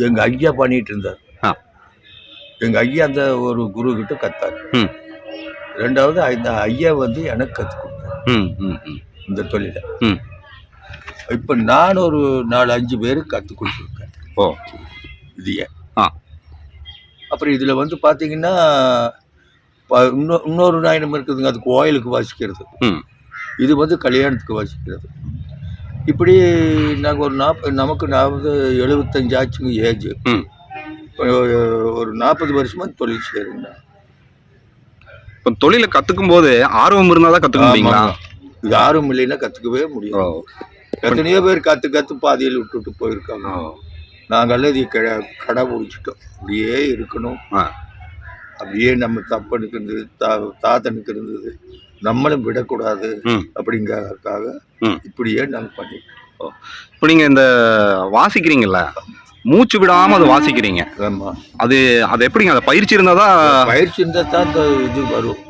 எங்கள் ஐயா பண்ணிட்டு இருந்தார். எங்கள் ஐயா அந்த ஒரு குரு கிட்ட கத்தார். ரெண்டாவது இந்த ஐயா வந்து எனக்கு கற்றுக் கொடுத்தார் இந்த தொழிலை. இப்போ நான் ஒரு 4-5 பேருக்கு கற்றுக் கொடுத்துருக்கேன். இது ஏன் அப்புறம் இதில் வந்து பார்த்தீங்கன்னா இன்னொரு நாயனம் இருக்குதுங்க. அது கோயிலுக்கு வாசிக்கிறது, இது வந்து கல்யாணத்துக்கு வாசிக்கிறது. இப்படி நாங்கள் ஒரு நமக்கு 75 ஆச்சுங்க ஏஜ். ஒரு 40 வருஷமா தொழில் செய்யறேங்க. இப்போ தொழிலை கற்றுக்கும் போது ஆர்வம் இருந்தால் தான் கற்றுக்க முடியுங்களா? இது ஆர்வம் இல்லைன்னா கற்றுக்கவே முடியும். எத்தனையோ பேர் கற்று பாதியில் விட்டுட்டு போயிருக்காங்க. நாங்கள்லாம் இது கடை பிடிச்சிட்டோம். அப்படியே இருக்கணும், அப்படியே நம்ம தப்பனுக்கு இருந்தது, தாத்தனுக்கு இருந்தது, நம்மளும் விடக்கூடாது அப்படிங்கிறதுக்காக இப்படியே நாங்கள் பண்ணிட்டோம். இப்போ நீங்கள் இந்த வாசிக்கிறீங்கல்ல, மூச்சு விடாமல் அதை வாசிக்கிறீங்க. ஆமாம். அது எப்படிங்க? அதை பயிற்சி இருந்தால் தான் இந்த இது வரும்.